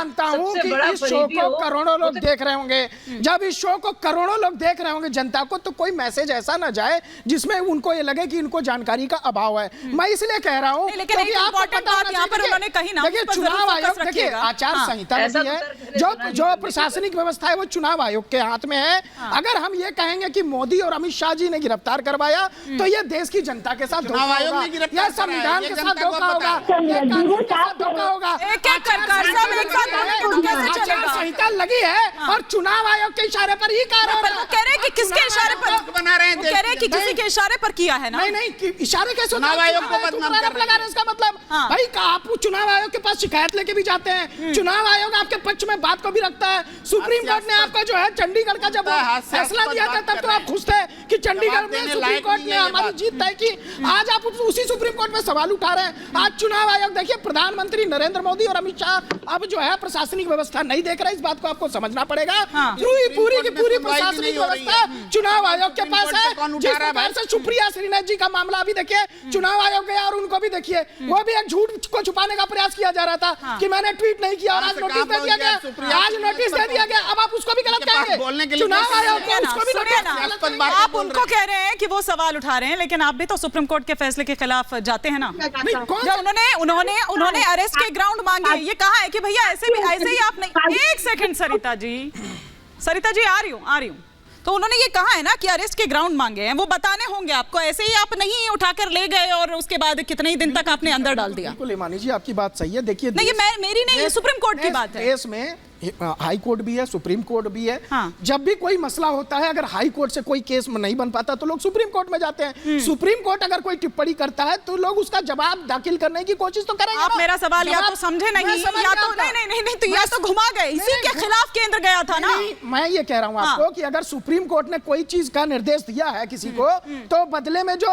जानता हूँ कि इस शो को करोड़ों लोग देख रहे होंगे। जब इस शो को करोड़ों लोग देख रहे होंगे जनता को, तो कोई मैसेज ऐसा ना जाए जिसमें उनको ये लगे कि इनको जानकारी का अभाव है। मैं इसलिए कह रहा हूँ, लेकिन आपको पता है यहाँ पर उन्होंने कही ना, देखिए चुनाव आयोग, देखिए आचार संहिता है, जो प्रशासनिक व्यवस्था है वो चुनाव आयोग के हाथ में है। अगर हम ये कहेंगे कि मोदी और अमित शाह जी ने गिरफ्तार करवाया, तो ये देश की जनता के साथ धोखा होगा, यह संविधान के साथ धोखा होगा, ये कानून के साथ धोखा होगा। संहिता लगी है और चुनाव आयोग के इशारे पर ही कार्य कह रहे हैं कि किसके इशारे पर बना रहे हैं, कह रहे हैं कि किसी के इशारे पर किया है ना। नहीं, इशारे कैसे चुनाव आयोग को बदनाम कर रहे हैं? इसका मतलब भाई आप चुनाव आयोग के पास शिकायत लेके भी जाते हैं, चुनाव आयोग आपके पक्ष में बात को भी रखता है। सुप्रीम कोर्ट ने आपका जो है चंडीगढ़ का जब फैसला दिया था, तब तो आप खुश थे कि चंडीगढ़ में सुप्रीम कोर्ट ने हमारी जीत तय की। आज आप उसी सुप्रीम कोर्ट में सवाल उठा रहे हैं। आज चुनाव आयोग, देखिए प्रधानमंत्री नरेंद्र मोदी और अमित शाह अब जो है प्रशासनिक व्यवस्था नहीं देख रहे, इस बात को आपको समझना पड़ेगा। पूरी की पूरी प्रशासनिक व्यवस्था चुनाव आयोग के पास है। जिस प्रकार से सुप्रिया श्रीनाथ जी का मामला अभी देखिए, चुनाव आयोग गया और उनको भी देखिए, वो भी एक झूठ को छुपाने का प्रयास किया जा रहा था कि मैंने ट्वीट नहीं किया, और आज नोटिस दे दिया गया, आज नोटिस दे दिया गया। अब आप उसको भी गलत कहेंगे, चुनाव आयोग को उसको भी। आप उनको कह रहे हैं कि वो सवाल उठा रहे हैं, लेकिन आप भी तो सुप्रीम कोर्ट के फैसले के खिलाफ जाते हैं ना। उन्होंने अरेस्ट के ग्राउंड मांगे, ये कहा है कि भैया ऐसे ही आप नहीं। एक सेकंड सरिता जी आ रही हूँ। तो उन्होंने ये कहा है ना कि अरेस्ट के ग्राउंड मांगे हैं, वो बताने होंगे आपको, ऐसे ही आप नहीं उठाकर ले गए और उसके बाद कितने ही दिन तक आपने अंदर डाल दिया। बिल्कुल इमानी जी, आपकी बात सही है। देखिए नहीं, ये मेरी नहीं, सुप्रीम कोर्ट की बात है। देश में हाई कोर्ट भी है, सुप्रीम कोर्ट भी है। हाँ। जब भी कोई मसला होता है, अगर हाई कोर्ट से कोई केस में नहीं बन पाता तो लोग सुप्रीम कोर्ट में जाते हैं। सुप्रीम कोर्ट अगर कोई टिप्पणी करता है तो लोग उसका जवाब दाखिल करने की कोशिश तो करेंगे। आप मेरा सवाल या तो समझे नहीं, या तो नहीं, तो या तो घुमा गए, इसी के खिलाफ केंद्र गया था ना। मैं ये कह रहा हूँ आपको कि अगर सुप्रीम कोर्ट ने कोई चीज का निर्देश दिया है किसी को, तो बदले में जो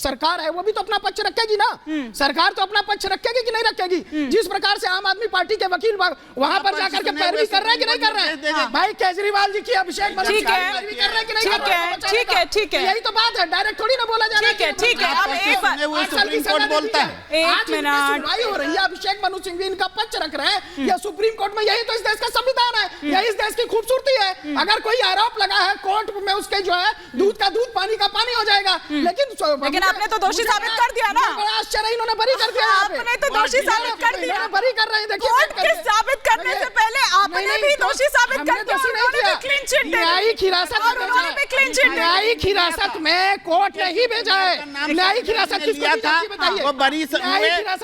सरकार है वो भी तो अपना पक्ष रखेगी ना। सरकार तो अपना पक्ष रखेगी कि नहीं रखेगी? जिस प्रकार से आम आदमी पार्टी के वकील वहां पर जाकर के पैरवी कर रहे हैं कि नहीं कर रहे हैं? भाई केजरीवाल जी की अभिषेक कर रहे हैं कि नहीं कर रहे हैं? ठीक है, यही तो बात है, डायरेक्ट थोड़ी ना बोला जा रहा है। ठीक है। अब एक बार सुप्रीम कोर्ट बोलता है, एक मिनट हो रही है, अभिषेक मनु सिंघवी इनका पक्ष रख रहे हैं, या सुप्रीम कोर्ट में, यही तो इस देश का संविधान है, यही इस देश की खूबसूरती है। अगर कोई आरोप लगा है कोर्ट में, उसके जो है दूध का दूध पानी का पानी हो जाएगा। लेकिन आपने तो दोषी साबित कर दिया ना। बड़ा आश्चर्य, इन्होंने बरी कर दिया। आपने तो दोषी साबित कर दिया, बरी कर रहे हैं। देखिए साबित करने से पहले आपने भी दोषी साबित कर दिया। न्यायिक हिरासत में कोर्ट ने ही भेजा है। न्यायिक हिरासत किसको था? वो बरी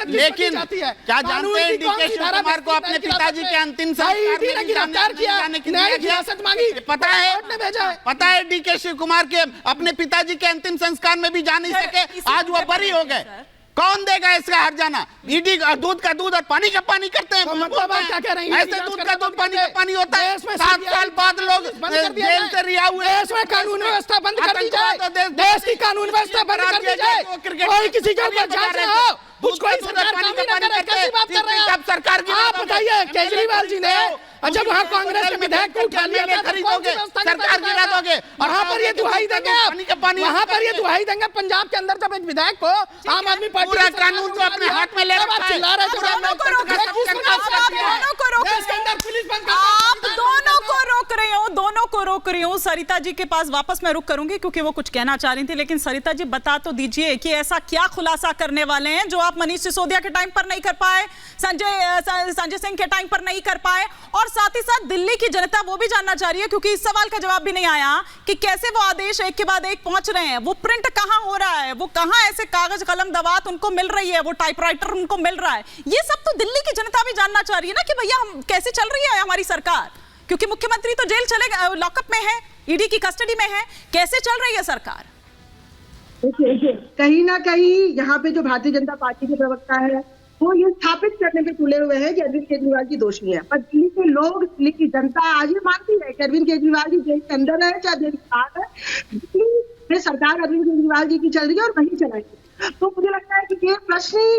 लेकिन क्या जानते हैं डीके शिव कुमार को अपने पिताजी के अंतिम संस्कार में गिरफ्तार किया, न्यायिक हिरासत मांगी, पता है? कोर्ट ने भेजा है। पता है डीके शिव कुमार के अपने पिताजी के अंतिम संस्कार में भी जा नहीं सके, आज वो बरी हो गए। कौन देगा इसका हट जाना? ईडी दूध का दूध और पानी का पानी करते हैं। मतलब आप क्या कह रहे हैं? ऐसे दूध का दूध पानी का पानी होता है। 7 साल बाद लोग जेल से रिहा हुए। देश में कानून व्यवस्था बंद कर दी जाए, देश की कानून व्यवस्था बंद कर दी जाए, कोई किसी के ऊपर जांच ना हो, उसको सरकार काम ही ना करे। कैसी बात कर रहे हैं आप? सरकार की आप बताइए, केजरीवाल जी ने जब वहाँ कांग्रेस के विधायक को उठा लिया था, खरीदोगे, सरकार गिरा दोगे, और वहाँ पर ये दुहाई देंगे आप, वहाँ पर ये दुहाई देंगे पंजाब के अंदर जब एक विधायक को आम आदमी पार्टी पूरा कानून को अपने हाथ में ले रखा है। चिल्ला रहे थे, आप दोनों को रोक रही हूँ। सरिता जी के पास वापस मैं रुक करूंगी क्योंकि वो कुछ कहना चाह रही थी, लेकिन सरिता जी बता तो दीजिए कि ऐसा क्या खुलासा करने वाले हैं जो आप मनीष सिसोदिया के टाइम पर नहीं कर पाए, संजय सिंह के टाइम पर नहीं कर पाए, और साथ ही साथ दिल्ली की जनता वो भी जानना चाह रही है, क्योंकि इस सवाल का जवाब भी नहीं आया कि कैसे वो आदेश एक के बाद एक पहुंच रहे हैं, वो प्रिंट कहां हो रहा है, वो कहां ऐसे कागज कलम दवात उनको मिल रही है, वो टाइपराइटर उनको मिल रहा है। ये सब तो दिल्ली की जनता भी जानना चाह रही है ना कि भैया हम कैसे चल रही है हमारी सरकार, क्योंकि मुख्यमंत्री तो जेल चले गए, लॉकअप में है, ईडी की कस्टडी में है, कैसे चल रही है सरकार? देखिए कहीं ना कहीं यहाँ पे जो भारतीय जनता पार्टी के प्रवक्ता है वो ये स्थापित करने पे तुले हुए हैं कि अरविंद केजरीवाल जी दोषी है, पर दिल्ली के लोग, दिल्ली की जनता आज ये मानती है कि अरविंद केजरीवाल जी जेल के अंदर है चाहे जेल के बाहर है, दिल्ली सरकार अरविंद केजरीवाल जी की चल रही है और वही चलाएगी। तो मुझे लगता है कि ये प्रश्न ही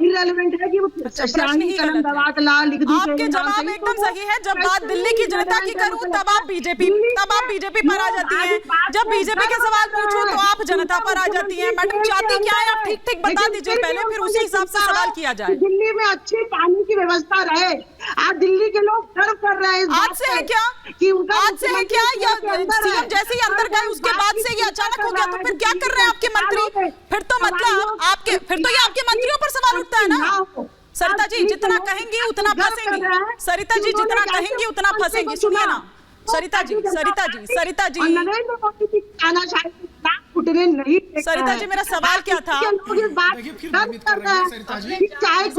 इररिलेवेंट है कि वो कलम दबा के ला लिख दी। आपके जवाब एकदम सही है। जब बात दिल्ली की जनता की करूं तब आप बीजेपी पर आ जाती हैं, जब बीजेपी के सवाल पूछूं तो आप जनता पर आ जाती हैं। मैडम चाहती क्या है आप ठीक ठीक बता दीजिए पहले, फिर उसी हिसाब से सवाल किया जाए। दिल्ली में अच्छे पानी की व्यवस्था रहे, आज दिल्ली के लोग गर्व कर रहे हैं इस आज बात से है पे क्या? कि उनका आज से है क्या? या सीएम जैसे ही अंदर गए उसके बाद से ये अचानक हो गया? तो फिर क्या कर रहे हैं आपके मंत्री? फिर तो मतलब आपके ये आपके मंत्रियों पर सवाल उठता है ना। सरिता जी जितना कहेंगी उतना फंसेंगी। सरिता जी जितना कहेंगी उतना फंसेंगी। सुनिए ना सरिता जी, सरिता जी, सरिता जी, नरेंद्र मोदी की तानाशाही के खिलाफ उठने नहीं देता सरिता जी, मेरा सवाल क्या था? देखिए फिर भ्रमित कर रहे हैं सरिता जी।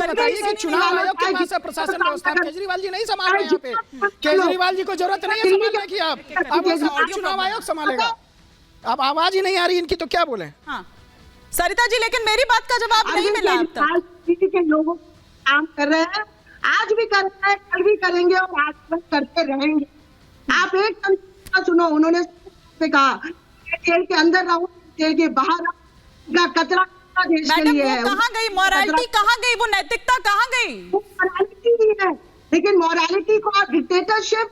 बताइए कि चुनाव आयोग के पास है प्रशासन व्यवस्था, केजरीवाल जी नहीं संभाल रहे यहाँ पे। केजरीवाल जी को जरूरत नहीं है संभालने की, अब चुनाव आयोग संभालेगा। अब आवाज ही नहीं आ रही इनकी तो क्या बोले। हाँ सरिता जी, लेकिन मेरी बात का जवाब नहीं मिला अब तक। के लोगों काम कर रहे हैं, आज भी कर रहे हैं, कल भी करेंगे और आज तक करते रहेंगे। आप एक तरीका सुनो, उन्होंने कहा जेल के अंदर रहो, जेल के बाहर रहो, कचरा देश के लिए है। कहाँ गई मॉरलिटी? कहाँ गई वो नैतिकता? कहाँ गई? वो मॉरलिटी ही है, लेकिन मॉरलिटी को आप डिक्टेटरशिप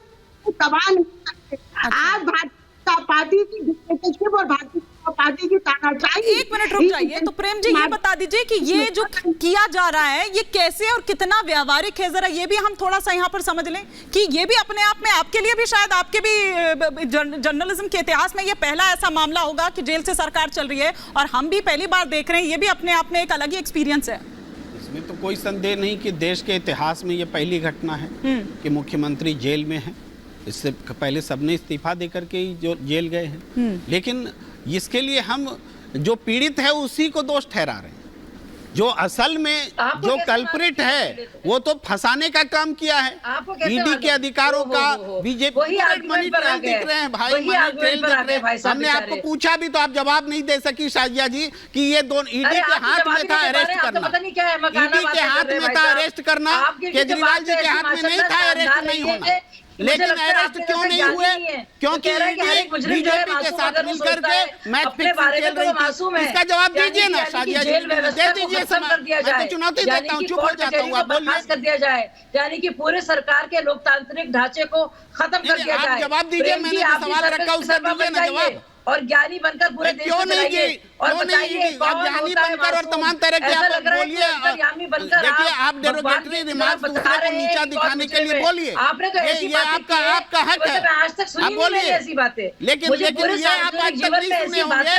दबा नहीं सकते। आज भारतीय पार्टी की डिक्टेटरशिप और भारतीय पार्टी की तानाशाही। एक मिनट रुक जाइए। तो प्रेम जी ये बता दीजिए कि ये जो किया जा रहा है ये कैसे और कितना व्यावहारिक है, जरा ये भी हम थोड़ा सा यहाँ पर समझ लें कि ये भी अपने आप में आपके लिए भी, शायद आपके भी जर्नलिज्म के इतिहास में ये पहला ऐसा मामला होगा कि जेल से सरकार चल रही है, और हम भी पहली बार देख रहे हैं। ये भी अपने आप में एक अलग ही एक्सपीरियंस है। इसमें तो कोई संदेह नहीं कि देश के इतिहास में ये पहली घटना है कि मुख्यमंत्री जेल में है। इससे पहले सबने इस्तीफा देकर के ही जो जेल गए हैं, लेकिन इसके लिए हम जो पीड़ित है उसी को दोष ठहरा रहे हैं। जो असल में जो कल्प्रिट है वो तो फंसाने का काम किया है। ईडी के अधिकारों का बीजेपी मनी ट्रेल दिख रहे हैं भाई, मनी ट्रेल दिख रहे हैं। हमने आपको पूछा भी तो आप जवाब नहीं दे सकी शाजिया जी कि ये दोनों ईडी के हाथ में था अरेस्ट करना, ईडी के हाथ में था अरेस्ट करना, केजरीवाल जी के हाथ में नहीं था अरेस्ट नहीं होना। लेकिन अरेस्ट क्यों नहीं हुए? क्योंकि बीजेपी के साथ मिलकर के मैच फिक्सिंग खेल रही थी। इसका जवाब दीजिए ना शाजिया जी, दे दीजिए। मैं तो चुनौती देता हूँ, चुप हो जाता हूँ, आप बोलिए। कर दिया जाए, यानी कि पूरे सरकार के लोकतांत्रिक ढांचे को खत्म कर दिया जाए। जवाब दीजिए, मैंने सवाल रखा उसका दीजिए ना जवाब। और ज्ञानी बनकर पूरे देश क्यों को नहीं जी? और बताइए ज्ञानी बनकर और तमाम तरह के आप बोलिए। देखिए आप डेरोगेटरी रिमार्क्स दूसरे को नीचा दिखाने के लिए बोलिए, आपने तो ऐसी ये आपका हक है, आज तक सुनी नहीं मैंने ऐसी बातें। लेकिन ये आप आज तक नहीं सुने होंगे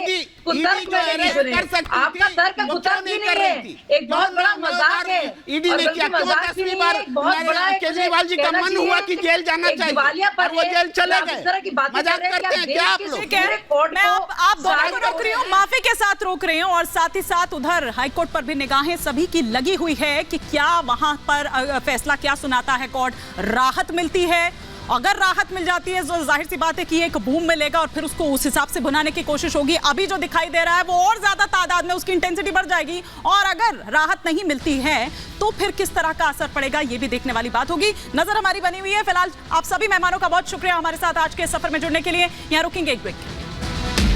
कि ईडी जो अरेस्ट कर सकती आपका तर्क थी वो कुतर्क क्यों नहीं नहीं कर है, रही थी? एक बहुत बड़ा मजाक है। ईडी ने क्या क्यों 10वीं बार केजरीवाल जी का मन हुआ कि जेल जाना चाहिए और वो जेल चले गए? मजाक करते हैं क्या आप लोग? मैं आप दोनों को रोक रही हूँ, माफी के साथ रोक रही हूँ, और साथ ही साथ उधर हाईकोर्ट पर भी निगाहें सभी की लगी हुई है कि क्या वहां पर फैसला क्या सुनाता है कोर्ट। राहत मिलती है, अगर राहत मिल जाती है तो जाहिर सी बात है कि एक बूम मिलेगा और फिर उसको उस हिसाब से भुनाने की कोशिश होगी। अभी जो दिखाई दे रहा है वो और ज्यादा तादाद में उसकी इंटेंसिटी बढ़ जाएगी, और अगर राहत नहीं मिलती है तो फिर किस तरह का असर पड़ेगा ये भी देखने वाली बात होगी। नजर हमारी बनी हुई है। फिलहाल आप सभी मेहमानों का बहुत शुक्रिया हमारे साथ आज के सफर में जुड़ने के लिए। यहाँ रुकेंगे एक ब्रेक।